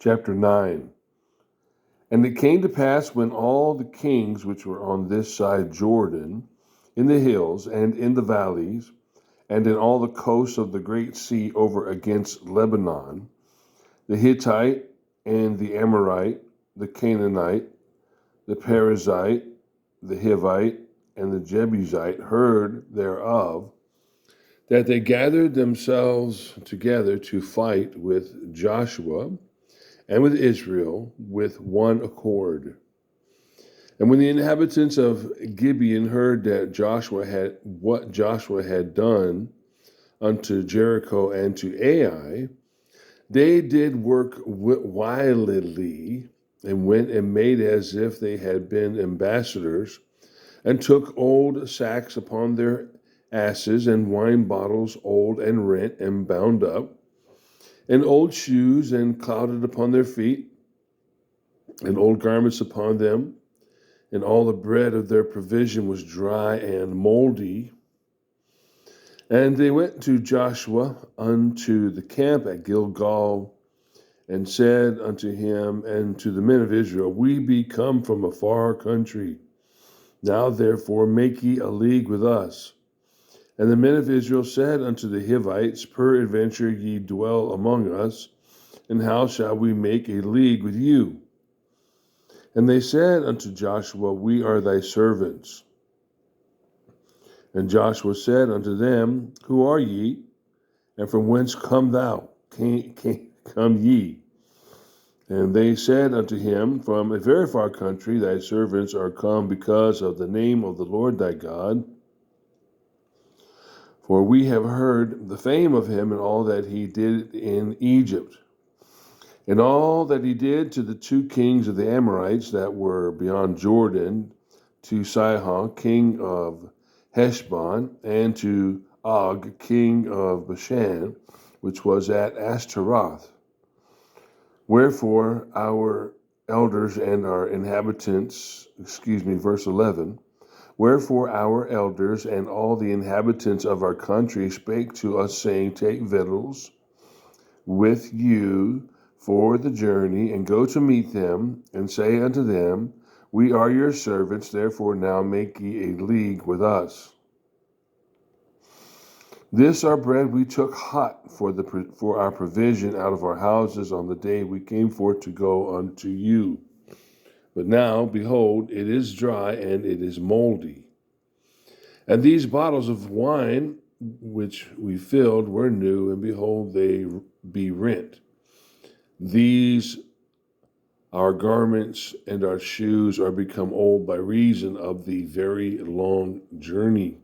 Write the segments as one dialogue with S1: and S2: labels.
S1: Chapter 9. And it came to pass when all the kings which were on this side Jordan, in the hills and in the valleys, and in all the coasts of the great sea over against Lebanon, the Hittite and the Amorite, the Canaanite, the Perizzite, the Hivite, and the Jebusite heard thereof, that they gathered themselves together to fight with Joshua and with Israel with one accord. And when the inhabitants of Gibeon heard that what Joshua had done unto Jericho and to Ai, they did work wilily, and went and made as if they had been ambassadors, and took old sacks upon their asses, and wine bottles old and rent and bound up, and old shoes and clouted upon their feet, and old garments upon them, and all the bread of their provision was dry and mouldy. And they went to Joshua unto the camp at Gilgal, and said unto him and to the men of Israel, We be come from a far country. Now therefore make ye a league with us. And the men of Israel said unto the Hivites, Peradventure ye dwell among us, and how shall we make a league with you? And they said unto Joshua, We are thy servants. And Joshua said unto them, Who are ye? And from whence come ye? And they said unto him, From a very far country thy servants are come because of the name of the Lord thy God. For we have heard the fame of him and all that he did in Egypt, and all that he did to the two kings of the Amorites that were beyond Jordan, to Sihon, king of Heshbon, and to Og, king of Bashan, which was at Ashtaroth. Wherefore our elders and our inhabitants, verse 11, Wherefore our elders and all the inhabitants of our country spake to us, saying, Take victuals with you for the journey, and go to meet them, and say unto them, We are your servants, therefore now make ye a league with us. This our bread we took hot for our provision out of our houses on the day we came forth to go unto you. But now, behold, it is dry, and it is mouldy. And these bottles of wine which we filled were new, and behold, they be rent. These our garments and our shoes are become old by reason of the very long journey.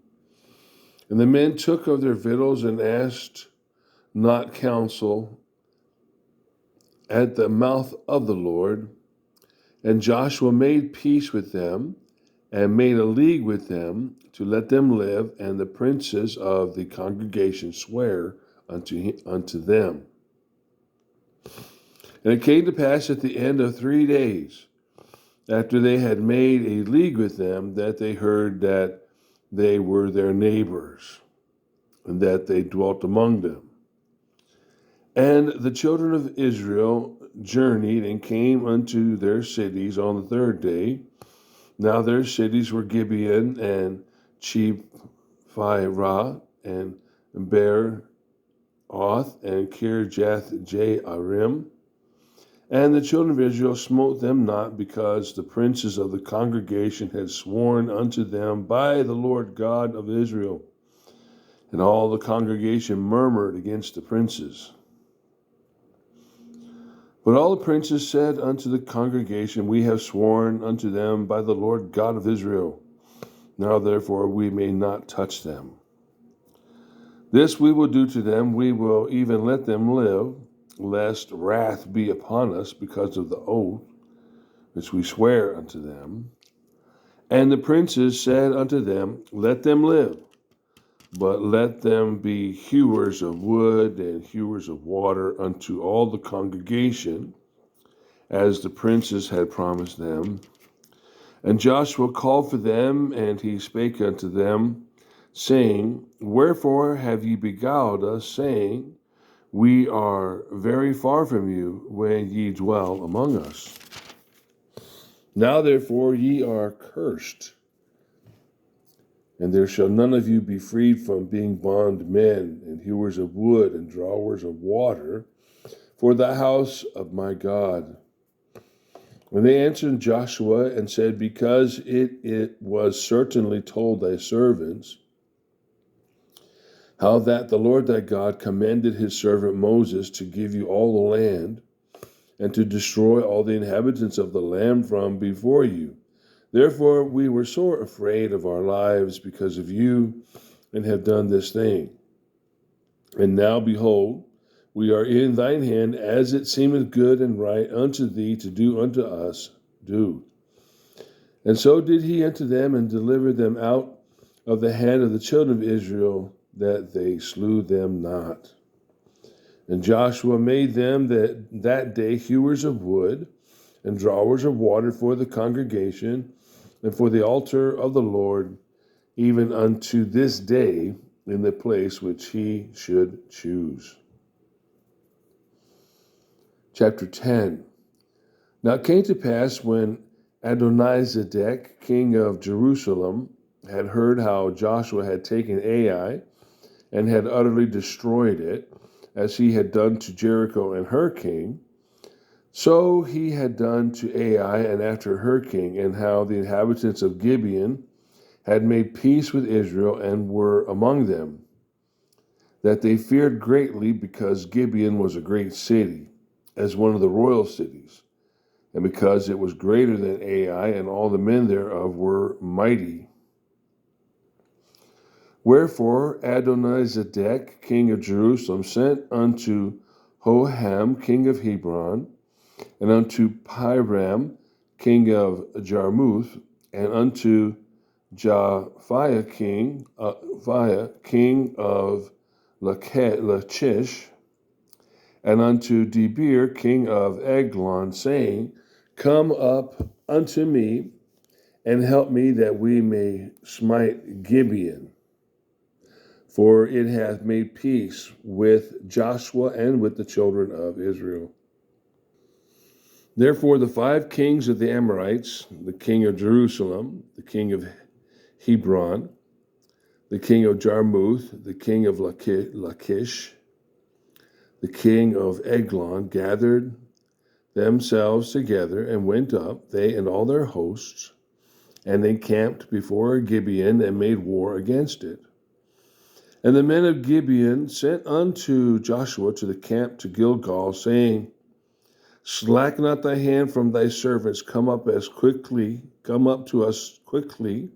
S1: And the men took of their victuals and asked not counsel at the mouth of the Lord. And Joshua made peace with them, and made a league with them to let them live, and the princes of the congregation swear unto them. And it came to pass at the end of 3 days, after they had made a league with them, that they heard that they were their neighbors, and that they dwelt among them. And the children of Israel journeyed and came unto their cities on the 3rd day. Now their cities were Gibeon and Chephirah and Beeroth and Kirjath-Jearim. And the children of Israel smote them not, because the princes of the congregation had sworn unto them by the Lord God of Israel. And all the congregation murmured against the princes. But all the princes said unto the congregation, We have sworn unto them by the Lord God of Israel. Now therefore we may not touch them. This we will do to them, we will even let them live, lest wrath be upon us because of the oath which we swear unto them. And the princes said unto them, Let them live, but let them be hewers of wood and hewers of water unto all the congregation, as the princes had promised them. And Joshua called for them, and he spake unto them, saying, Wherefore have ye beguiled us, saying, We are very far from you when ye dwell among us. Now therefore ye are cursed, and there shall none of you be freed from being bondmen and hewers of wood and drawers of water for the house of my God. And they answered Joshua and said, because it was certainly told thy servants, how that the Lord thy God commanded his servant Moses to give you all the land, and to destroy all the inhabitants of the land from before you. Therefore we were sore afraid of our lives because of you, and have done this thing. And now, behold, we are in thine hand, as it seemeth good and right unto thee to do unto us, do. And so did he unto them, and delivered them out of the hand of the children of Israel, that they slew them not. And Joshua made them that day hewers of wood, and drawers of water for the congregation, and for the altar of the Lord, even unto this day, in the place which he should choose. Chapter 10. Now it came to pass, when Adonizedek, king of Jerusalem, had heard how Joshua had taken Ai, and had utterly destroyed it, as he had done to Jericho and her king, so he had done to Ai and after her king, and how the inhabitants of Gibeon had made peace with Israel and were among them, that they feared greatly, because Gibeon was a great city, as one of the royal cities, and because it was greater than Ai, and all the men thereof were mighty. Wherefore Adonizedek, king of Jerusalem, sent unto Hoham, king of Hebron, and unto Piram, king of Jarmuth, and unto Japhiah, king of Lachish, and unto Debir, king of Eglon, saying, come up unto me, and help me, that we may smite Gibeon. For it hath made peace with Joshua and with the children of Israel. Therefore the 5 kings of the Amorites, the king of Jerusalem, the king of Hebron, the king of Jarmuth, the king of Lachish, the king of Eglon, gathered themselves together, and went up, they and all their hosts, and encamped before Gibeon, and made war against it. And the men of Gibeon sent unto Joshua to the camp to Gilgal, saying, slack not thy hand from thy servants, come up to us quickly,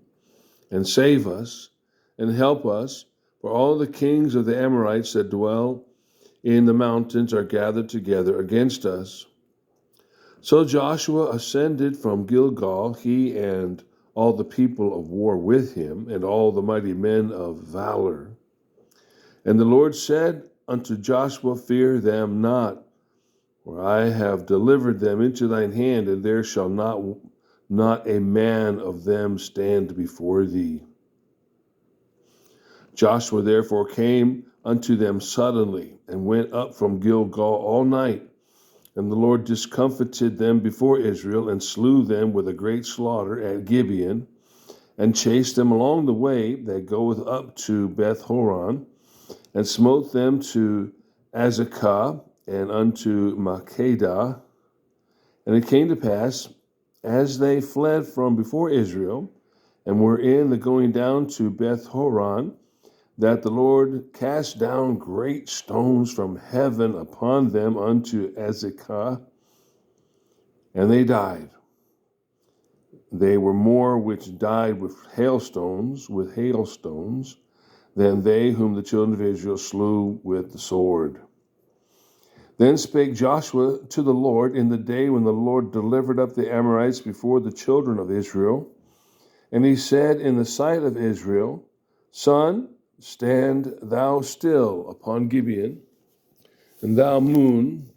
S1: and save us, and help us, for all the kings of the Amorites that dwell in the mountains are gathered together against us. So Joshua ascended from Gilgal, he and all the people of war with him, and all the mighty men of valor. And the Lord said unto Joshua, fear them not, for I have delivered them into thine hand, and there shall not a man of them stand before thee. Joshua therefore came unto them suddenly, and went up from Gilgal all night. And the Lord discomfited them before Israel, and slew them with a great slaughter at Gibeon, and chased them along the way that goeth up to Beth Horon, and smote them to Azekah, and unto Makkedah. And it came to pass, as they fled from before Israel, and were in the going down to Beth Horon, that the Lord cast down great stones from heaven upon them unto Azekah, and they died. They were more which died with hailstones, than they whom the children of Israel slew with the sword. Then spake Joshua to the Lord in the day when the Lord delivered up the Amorites before the children of Israel. And he said in the sight of Israel, sun, stand thou still upon Gibeon, and thou moon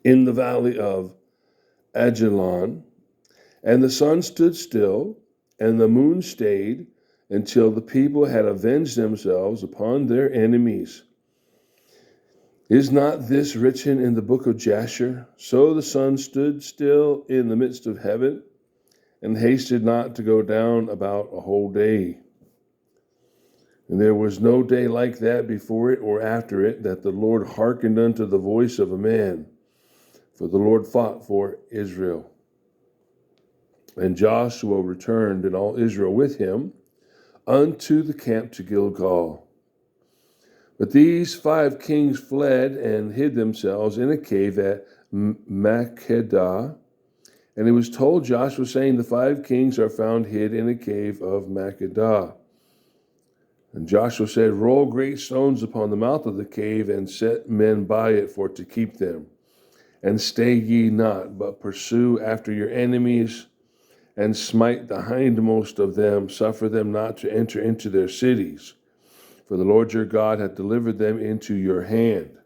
S1: in the valley of Ajalon. And the sun stood still, and the moon stayed, until the people had avenged themselves upon their enemies. Is not this written in the book of Jasher? So the sun stood still in the midst of heaven, and hasted not to go down about a whole day. And there was no day like that before it or after it, that the Lord hearkened unto the voice of a man. For the Lord fought for Israel. And Joshua returned, and all Israel with him, unto the camp to Gilgal. But these 5 kings fled and hid themselves in a cave at Makkedah. And it was told Joshua, saying, the 5 kings are found hid in a cave of Makkedah. And Joshua said, roll great stones upon the mouth of the cave, and set men by it for to keep them. And stay ye not, but pursue after your enemies, and smite the hindmost of them. Suffer them not to enter into their cities. For the Lord your God hath delivered them into your hand.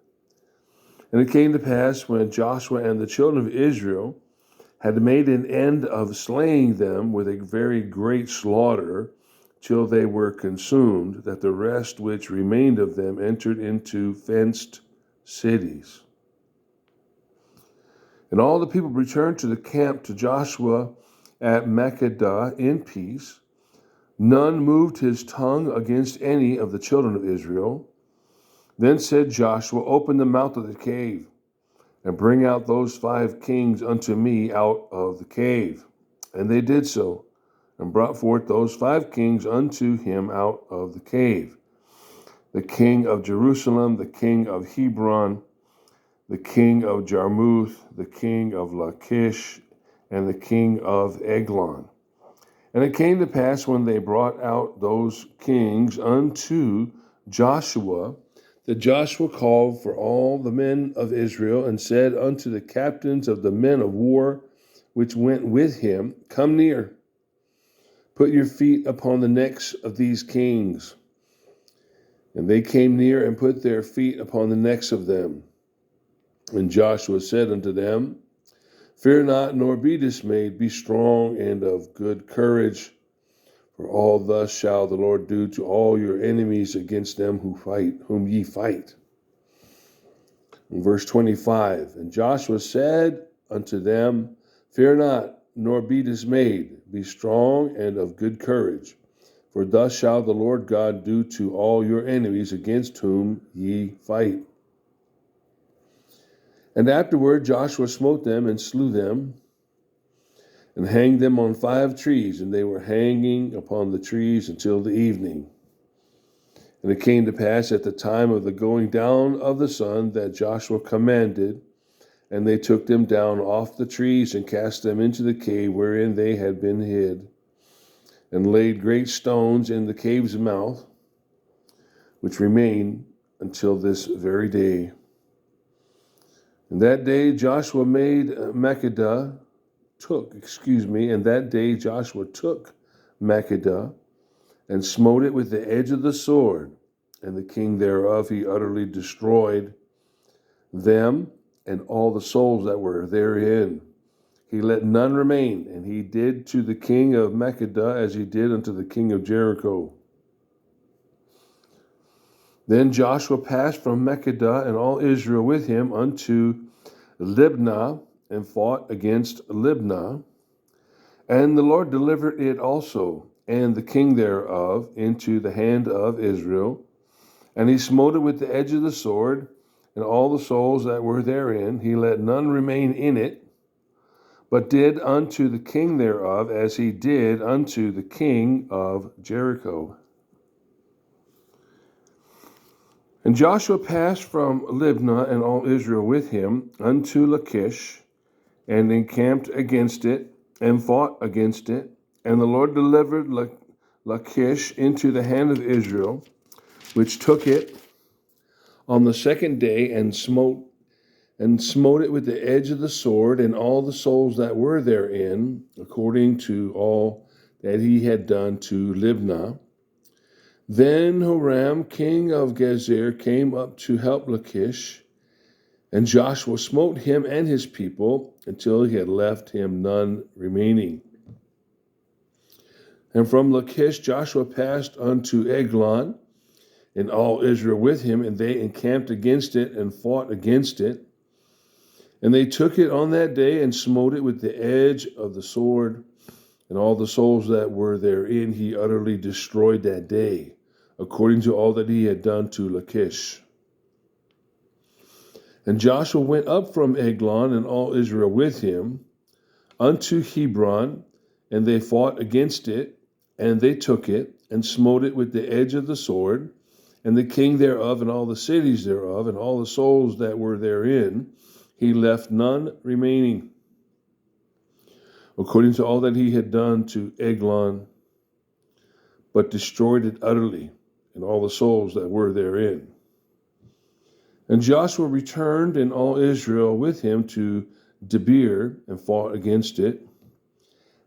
S1: And it came to pass, when Joshua and the children of Israel had made an end of slaying them with a very great slaughter, till they were consumed, that the rest which remained of them entered into fenced cities. And all the people returned to the camp to Joshua at Makkedah in peace. None moved his tongue against any of the children of Israel. Then said Joshua, open the mouth of the cave, and bring out those 5 kings unto me out of the cave. And they did so, and brought forth those 5 kings unto him out of the cave. The king of Jerusalem, the king of Hebron, the king of Jarmuth, the king of Lachish, and the king of Eglon. And it came to pass, when they brought out those kings unto Joshua, that Joshua called for all the men of Israel, and said unto the captains of the men of war which went with him, come near, put your feet upon the necks of these kings. And they came near, and put their feet upon the necks of them. And Joshua said unto them, fear not, nor be dismayed. Be strong and of good courage. For all thus shall the Lord do to all your enemies against them whom ye fight. In verse 25, and Joshua said unto them, fear not, nor be dismayed. Be strong and of good courage. For thus shall the Lord God do to all your enemies against whom ye fight. And afterward Joshua smote them and slew them, and hanged them on 5 trees, and they were hanging upon the trees until the evening. And it came to pass at the time of the going down of the sun, that Joshua commanded, and they took them down off the trees, and cast them into the cave wherein they had been hid, and laid great stones in the cave's mouth, which remain until this very day. And that day Joshua took Makkedah, and smote it with the edge of the sword, and the king thereof he utterly destroyed, them and all the souls that were therein. He let none remain, and he did to the king of Makkedah as he did unto the king of Jericho. Then Joshua passed from Makkedah, and all Israel with him, unto Libnah, and fought against Libnah. And the Lord delivered it also, and the king thereof, into the hand of Israel. And he smote it with the edge of the sword, and all the souls that were therein. He let none remain in it, but did unto the king thereof as he did unto the king of Jericho. And Joshua passed from Libnah, and all Israel with him, unto Lachish, and encamped against it, and fought against it. And the Lord delivered Lachish into the hand of Israel, which took it on the 2nd day, and smote it with the edge of the sword, and all the souls that were therein, according to all that he had done to Libnah. Then Horam, king of Gezer, came up to help Lachish, and Joshua smote him and his people until he had left him none remaining. And from Lachish Joshua passed unto Eglon, and all Israel with him, and they encamped against it and fought against it. And they took it on that day and smote it with the edge of the sword, and all the souls that were therein he utterly destroyed that day, according to all that he had done to Lachish. And Joshua went up from Eglon, and all Israel with him, unto Hebron, and they fought against it, and they took it, and smote it with the edge of the sword, and the king thereof, and all the cities thereof, and all the souls that were therein, he left none remaining, according to all that he had done to Eglon, but destroyed it utterly, and all the souls that were therein. And Joshua returned, and all Israel with him, to Debir, and fought against it.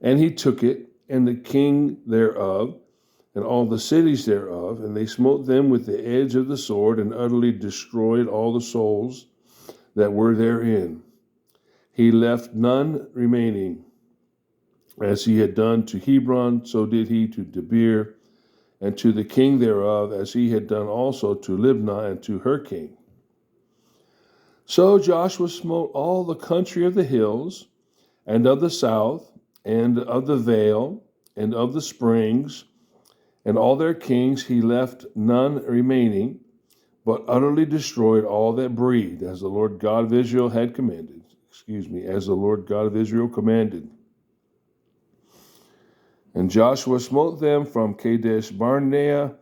S1: And he took it, and the king thereof, and all the cities thereof, and they smote them with the edge of the sword, and utterly destroyed all the souls that were therein. He left none remaining. As he had done to Hebron, so did he to Debir, and to the king thereof, as he had done also to Libnah and to her king. So Joshua smote all the country of the hills, and of the south, and of the vale, and of the springs, and all their kings. He left none remaining, but utterly destroyed all that breathed, as the Lord God of Israel had commanded. As the Lord God of Israel commanded. And Joshua smote them from Kadesh Barnea,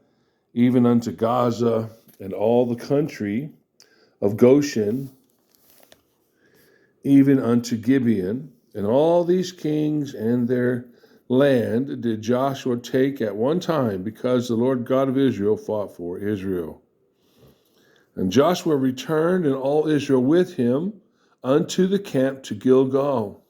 S1: even unto Gaza, and all the country of Goshen, even unto Gibeon. And all these kings and their land did Joshua take at one time, because the Lord God of Israel fought for Israel. And Joshua returned, and all Israel with him, unto the camp to Gilgal.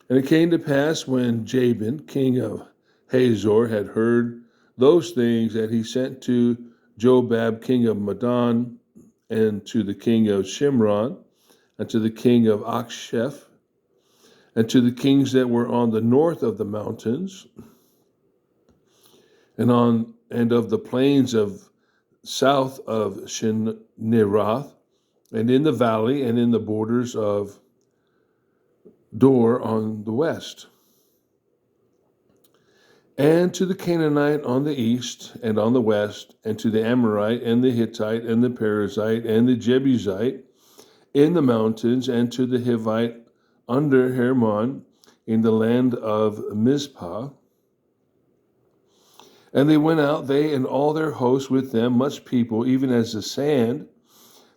S1: And it came to pass, when Jabin, king of Hazor, had heard those things, that he sent to Jobab, king of Madon, and to the king of Shimron, and to the king of Aksheph, and to the kings that were on the north of the mountains, and of the plains of south of Shinneroth, and in the valley, and in the borders of Dor on the west, and to the Canaanite on the east and on the west, and to the Amorite and the Hittite and the Perizzite and the Jebusite in the mountains, and to the Hivite under Hermon in the land of Mizpah. And they went out, they and all their hosts with them, much people, even as the sand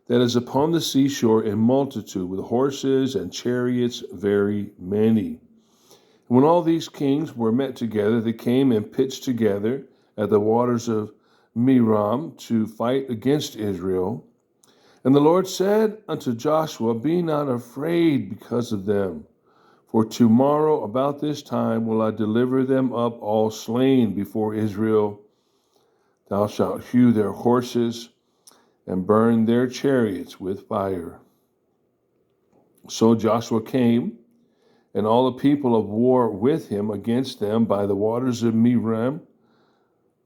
S1: that is upon the seashore in multitude, with horses and chariots very many. And when all these kings were met together, they came and pitched together at the waters of Merom to fight against Israel. And the Lord said unto Joshua, Be not afraid because of them, for tomorrow about this time will I deliver them up all slain before Israel. Thou shalt hew their horses and burn their chariots with fire. So Joshua came, and all the people of war with him against them by the waters of Merom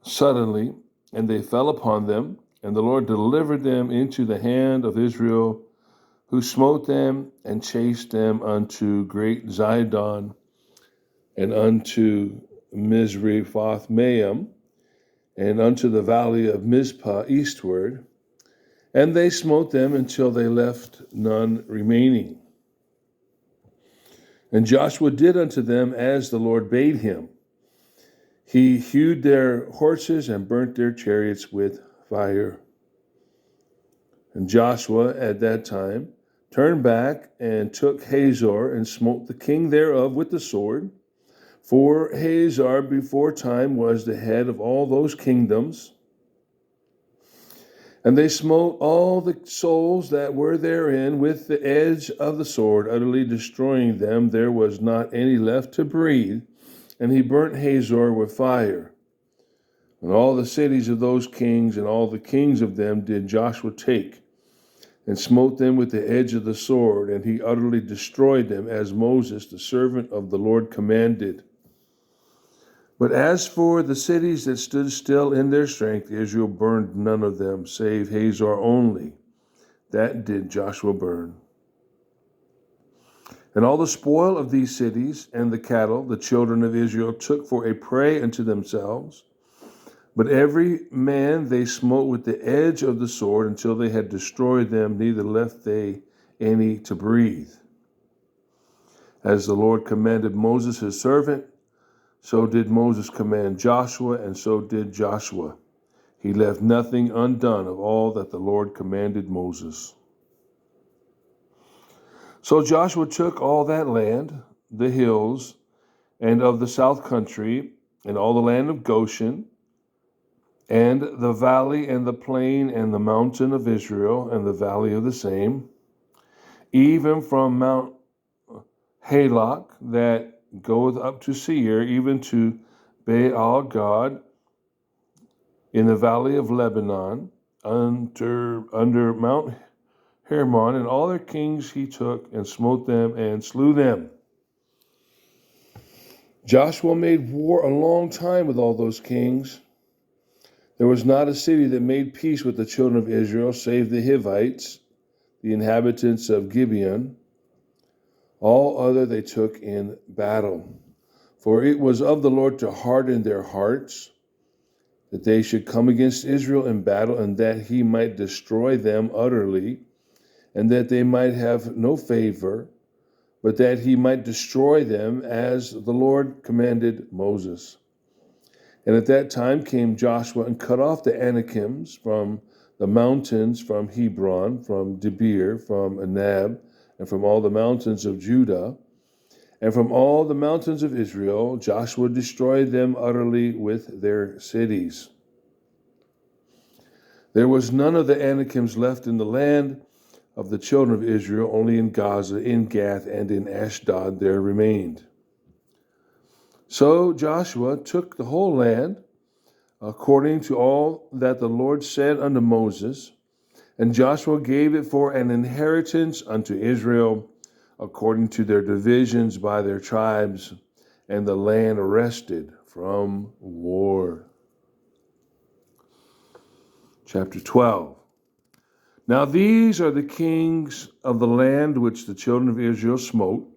S1: suddenly, and they fell upon them, and the Lord delivered them into the hand of Israel, who smote them and chased them unto great Zidon, and unto Misrephoth-maim, and unto the valley of Mizpah eastward. And they smote them until they left none remaining. And Joshua did unto them as the Lord bade him. He hewed their horses and burnt their chariots with fire. And Joshua at that time turned back and took Hazor, and smote the king thereof with the sword. For Hazor before time was the head of all those kingdoms. And they smote all the souls that were therein with the edge of the sword, utterly destroying them. There was not any left to breathe. And he burnt Hazor with fire. And all the cities of those kings and all the kings of them did Joshua take, and smote them with the edge of the sword. And he utterly destroyed them, as Moses, the servant of the Lord, commanded. But as for the cities that stood still in their strength, Israel burned none of them, save Hazor only. That did Joshua burn. And all the spoil of these cities and the cattle the children of Israel took for a prey unto themselves. But every man they smote with the edge of the sword until they had destroyed them, neither left they any to breathe. As the Lord commanded Moses his servant, so did Moses command Joshua, and so did Joshua. He left nothing undone of all that the Lord commanded Moses. So Joshua took all that land, the hills, and of the south country, and all the land of Goshen, and the valley and the plain and the mountain of Israel, and the valley of the same, even from Mount Halak that goeth up to Seir, even to Baal Gad, in the valley of Lebanon, under Mount Hermon, and all their kings he took and smote them and slew them. Joshua made war a long time with all those kings. There was not a city that made peace with the children of Israel, save the Hivites, the inhabitants of Gibeon. All other they took in battle. For it was of the Lord to harden their hearts, that they should come against Israel in battle, and that he might destroy them utterly, and that they might have no favor, but that he might destroy them, as the Lord commanded Moses. And at that time came Joshua and cut off the Anakims from the mountains, from Hebron, from Debir, from Anab, and from all the mountains of Judah, and from all the mountains of Israel. Joshua destroyed them utterly with their cities. There was none of the Anakims left in the land of the children of Israel, only in Gaza, in Gath, and in Ashdod there remained. So Joshua took the whole land, according to all that the Lord said unto Moses, and Joshua gave it for an inheritance unto Israel, according to their divisions by their tribes, and the land rested from war. Chapter 12. Now these are the kings of the land which the children of Israel smote,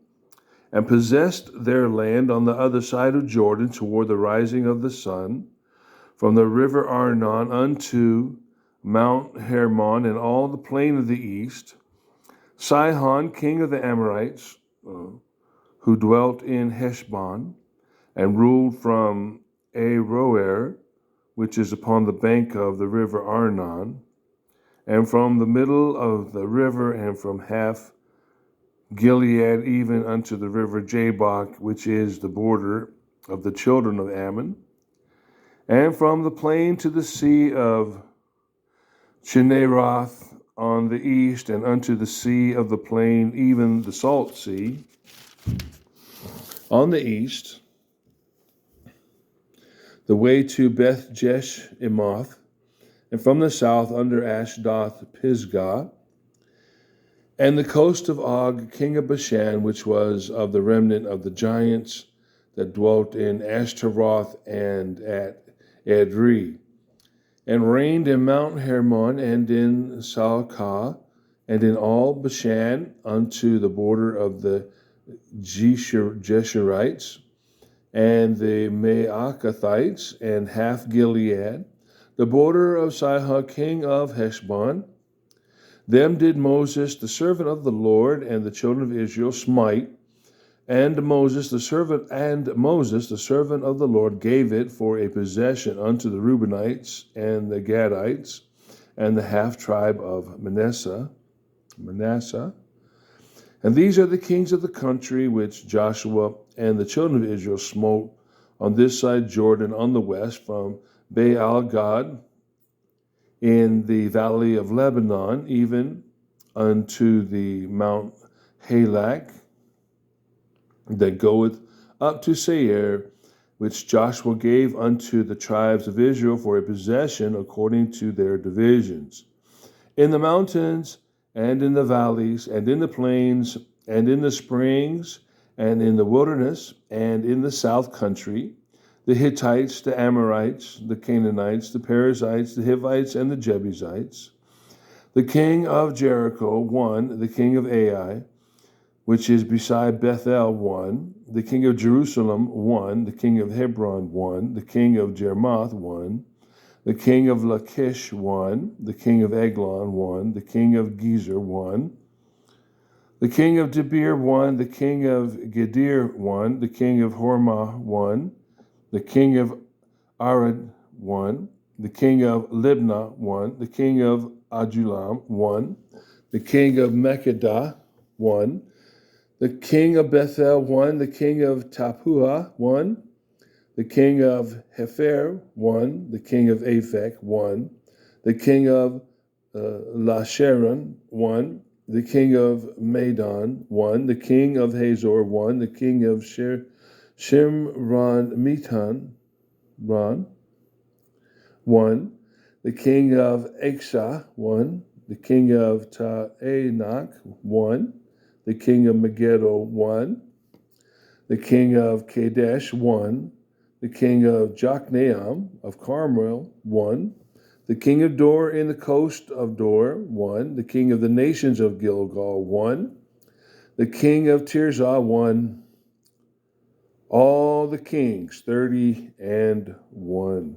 S1: and possessed their land on the other side of Jordan toward the rising of the sun, from the river Arnon unto Mount Hermon, and all the plain of the east. Sihon, king of the Amorites, who dwelt in Heshbon, and ruled from Aroer, which is upon the bank of the river Arnon, and from the middle of the river, and from half Gilead even unto the river Jabbok, which is the border of the children of Ammon, and from the plain to the sea of Chinneroth on the east, and unto the sea of the plain, even the salt sea, on the east, the way to Beth Jeshimoth, and from the south under Ashdoth Pisgah, and the coast of Og, king of Bashan, which was of the remnant of the giants that dwelt in Ashtaroth and at Edrei, and reigned in Mount Hermon, and in Salcah, and in all Bashan, unto the border of the Jeshurites, and the Maacathites, and half Gilead, the border of Sihon, king of Heshbon. Them did Moses, the servant of the Lord, and the children of Israel smite, and Moses, the servant of the Lord, gave it for a possession unto the Reubenites and the Gadites, and the half tribe of Manasseh. And these are the kings of the country which Joshua and the children of Israel smote on this side Jordan on the west, from Baal Gad in the valley of Lebanon, even unto the Mount Halak that goeth up to Seir, which Joshua gave unto the tribes of Israel for a possession according to their divisions. In the mountains, and in the valleys, and in the plains, and in the springs, and in the wilderness, and in the south country, the Hittites, the Amorites, the Canaanites, the Perizzites, the Hivites, and the Jebusites. The king of Jericho, 1. The king of Ai, which is beside Bethel, 1. The king of Jerusalem, 1. The king of Hebron, 1. The king of Jermoth, 1. The king of Lachish, 1. The king of Eglon, 1. The king of Gezer, 1. The king of Debir, 1. The king of Gedir, 1. The king of Hormah, 1. The king of Arad, 1. The king of Libnah, 1. The king of Adullam, 1. The king of Makkedah, 1. The king of Bethel, 1. The king of Tappuah, 1. The king of Hepher, 1. The king of Aphek, 1. The king of Lasharon, 1. The king of Madon, 1. The king of Hazor, 1. The king of Shimron-Metan, 1. The king of Exah, 1. The king of Taanach, 1. The king of Megiddo, 1. The king of Kadesh, 1. The king of Jokneam of Carmel, 1. The king of Dor in the coast of Dor, 1. The king of the nations of Gilgal, 1. The king of Tirzah, 1. All the kings, 30 and 1.